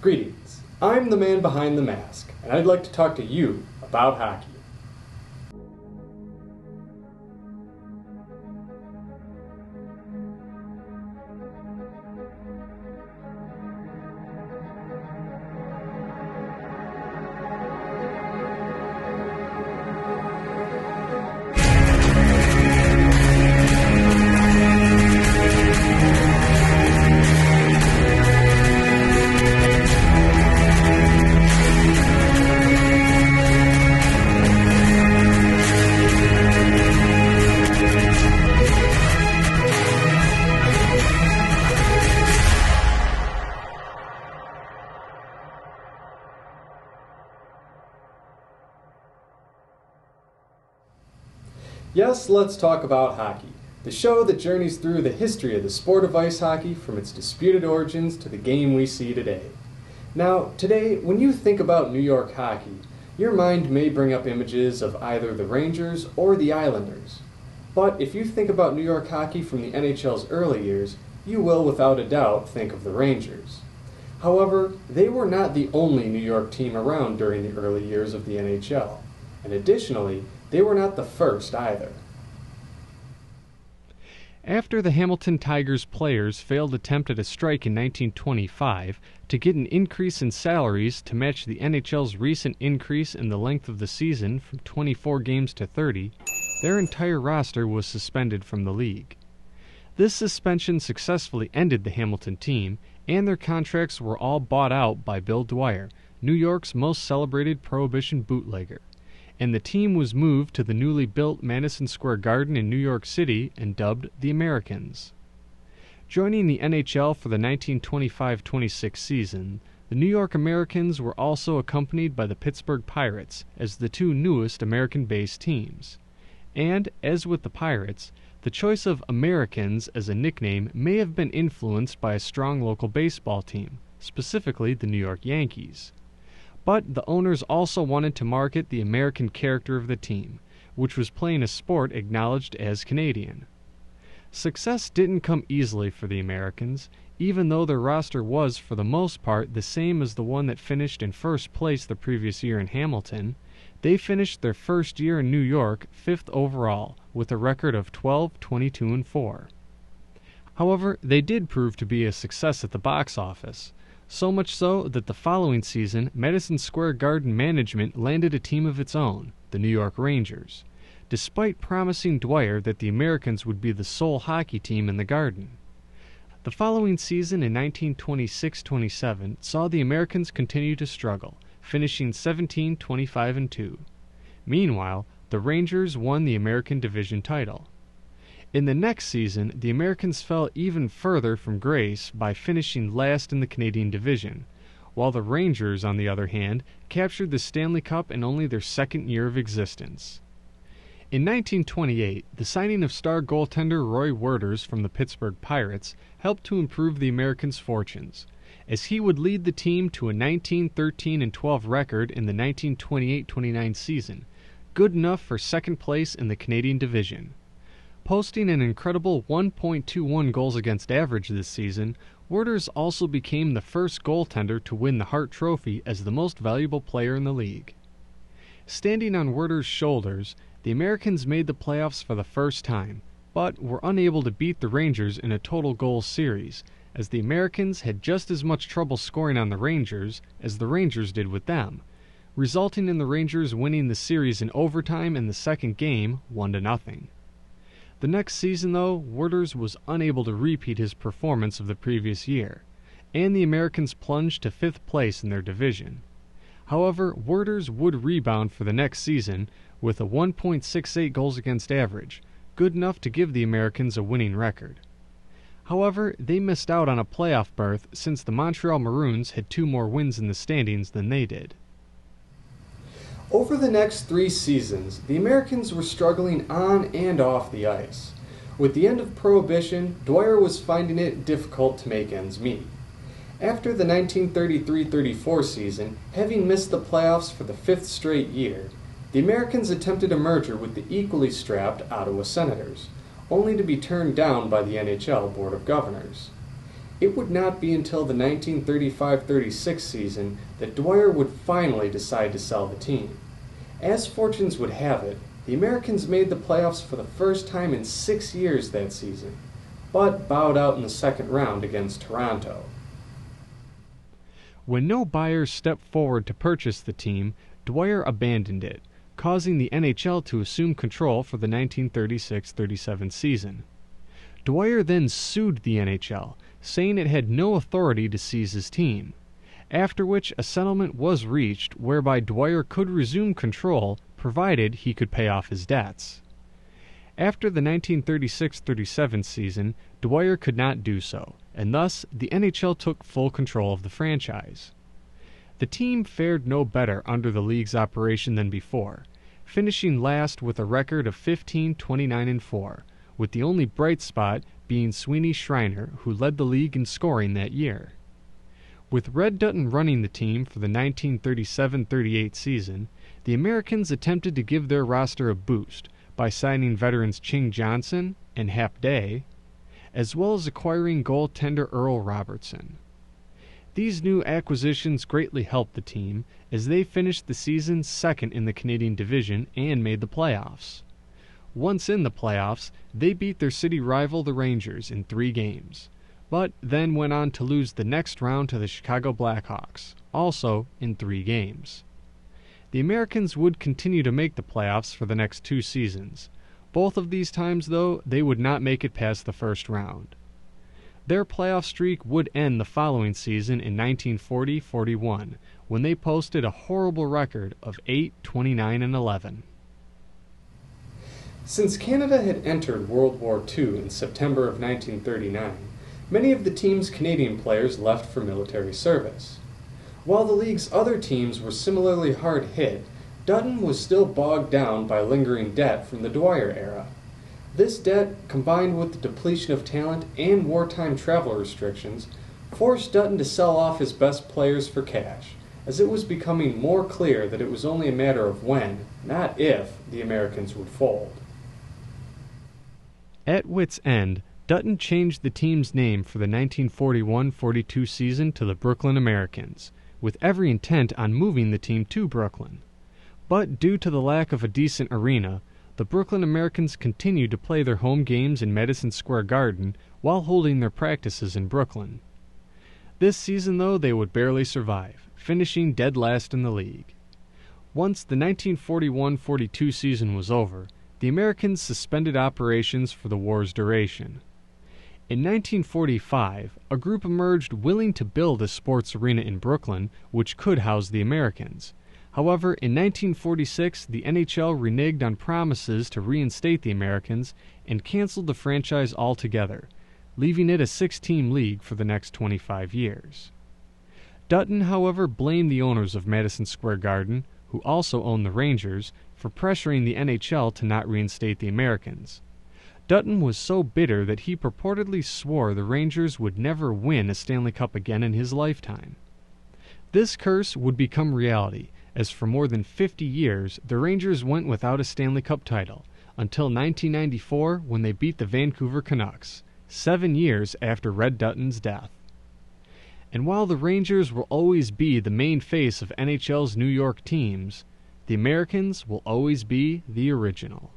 Greetings, I'm the man behind the mask, and I'd like to talk to you about hockey. Yes, let's talk about hockey, the show that journeys through the history of the sport of ice hockey from its disputed origins to the game we see today. Now, today, when you think about New York hockey, your mind may bring up images of either the Rangers or the Islanders. But if you think about New York hockey from the NHL's early years, you will without a doubt think of the Rangers. However, they were not the only New York team around during the early years of the NHL, and additionally, they were not the first either. After the Hamilton Tigers players' failed attempt at a strike in 1925 to get an increase in salaries to match the NHL's recent increase in the length of the season from 24 games to 30, their entire roster was suspended from the league. This suspension successfully ended the Hamilton team, and their contracts were all bought out by Bill Dwyer, New York's most celebrated Prohibition bootlegger, and the team was moved to the newly built Madison Square Garden in New York City and dubbed the Americans. Joining the NHL for the 1925-26 season, the New York Americans were also accompanied by the Pittsburgh Pirates as the two newest American-based teams. And, as with the Pirates, the choice of Americans as a nickname may have been influenced by a strong local baseball team, specifically the New York Yankees. But the owners also wanted to market the American character of the team, which was playing a sport acknowledged as Canadian. Success didn't come easily for the Americans, even though their roster was, for the most part, the same as the one that finished in first place the previous year in Hamilton. They finished their first year in New York 5th overall, with a record of 12-22-4. However, they did prove to be a success at the box office. So much so that the following season, Madison Square Garden management landed a team of its own, the New York Rangers, despite promising Dwyer that the Americans would be the sole hockey team in the Garden. The following season in 1926-27 saw the Americans continue to struggle, finishing 17-25-2. Meanwhile, the Rangers won the American Division title. In the next season, the Americans fell even further from grace by finishing last in the Canadian Division, while the Rangers, on the other hand, captured the Stanley Cup in only their second year of existence. In 1928, the signing of star goaltender Roy Werters from the Pittsburgh Pirates helped to improve the Americans' fortunes, as he would lead the team to a 19-13-12 record in the 1928-29 season, good enough for second place in the Canadian Division. Posting an incredible 1.21 goals against average this season, Werters also became the first goaltender to win the Hart Trophy as the most valuable player in the league. Standing on Werters' shoulders, the Americans made the playoffs for the first time, but were unable to beat the Rangers in a total goals series, as the Americans had just as much trouble scoring on the Rangers as the Rangers did with them, resulting in the Rangers winning the series in overtime in the second game, 1-0. The next season, though, Werters was unable to repeat his performance of the previous year, and the Americans plunged to 5th place in their division. However, Werters would rebound for the next season with a 1.68 goals against average, good enough to give the Americans a winning record. However, they missed out on a playoff berth since the Montreal Maroons had 2 more wins in the standings than they did. Over the next 3 seasons, the Americans were struggling on and off the ice. With the end of Prohibition, Dwyer was finding it difficult to make ends meet. After the 1933-34 season, having missed the playoffs for the 5th straight year, the Americans attempted a merger with the equally strapped Ottawa Senators, only to be turned down by the NHL Board of Governors. It would not be until the 1935-36 season that Dwyer would finally decide to sell the team. As fortunes would have it, the Americans made the playoffs for the first time in 6 years that season, but bowed out in the second round against Toronto. When no buyers stepped forward to purchase the team, Dwyer abandoned it, causing the NHL to assume control for the 1936-37 season. Dwyer then sued the NHL, saying it had no authority to seize his team, after which a settlement was reached whereby Dwyer could resume control provided he could pay off his debts. After the 1936-37 season, Dwyer could not do so, and thus the NHL took full control of the franchise. The team fared no better under the league's operation than before, finishing last with a record of 15-29-4, with the only bright spot being Sweeney Schreiner, who led the league in scoring that year. With Red Dutton running the team for the 1937-38 season, the Americans attempted to give their roster a boost by signing veterans Ching Johnson and Hap Day, as well as acquiring goaltender Earl Robertson. These new acquisitions greatly helped the team, as they finished the season second in the Canadian Division and made the playoffs. Once in the playoffs, they beat their city rival the Rangers in 3 games, but then went on to lose the next round to the Chicago Blackhawks, also in 3 games. The Americans would continue to make the playoffs for the next 2 seasons. Both of these times, though, they would not make it past the first round. Their playoff streak would end the following season in 1940-41, when they posted a horrible record of 8-29-11. Since Canada had entered World War II in September of 1939, many of the team's Canadian players left for military service. While the league's other teams were similarly hard hit, Dutton was still bogged down by lingering debt from the Dwyer era. This debt, combined with the depletion of talent and wartime travel restrictions, forced Dutton to sell off his best players for cash, as it was becoming more clear that it was only a matter of when, not if, the Americans would fold. At wit's end, Dutton changed the team's name for the 1941-42 season to the Brooklyn Americans, with every intent on moving the team to Brooklyn. But due to the lack of a decent arena, the Brooklyn Americans continued to play their home games in Madison Square Garden while holding their practices in Brooklyn. This season, though, they would barely survive, finishing dead last in the league. Once the 1941-42 season was over, the Americans suspended operations for the war's duration. In 1945, a group emerged willing to build a sports arena in Brooklyn which could house the Americans. However, in 1946, the NHL reneged on promises to reinstate the Americans and canceled the franchise altogether, leaving it a 6-team league for the next 25 years. Dutton, however, blamed the owners of Madison Square Garden, who also owned the Rangers, for pressuring the NHL to not reinstate the Americans. Dutton was so bitter that he purportedly swore the Rangers would never win a Stanley Cup again in his lifetime. This curse would become reality, as for more than 50 years, the Rangers went without a Stanley Cup title, until 1994 when they beat the Vancouver Canucks, 7 years after Red Dutton's death. And while the Rangers will always be the main face of NHL's New York teams, the Americans will always be the original.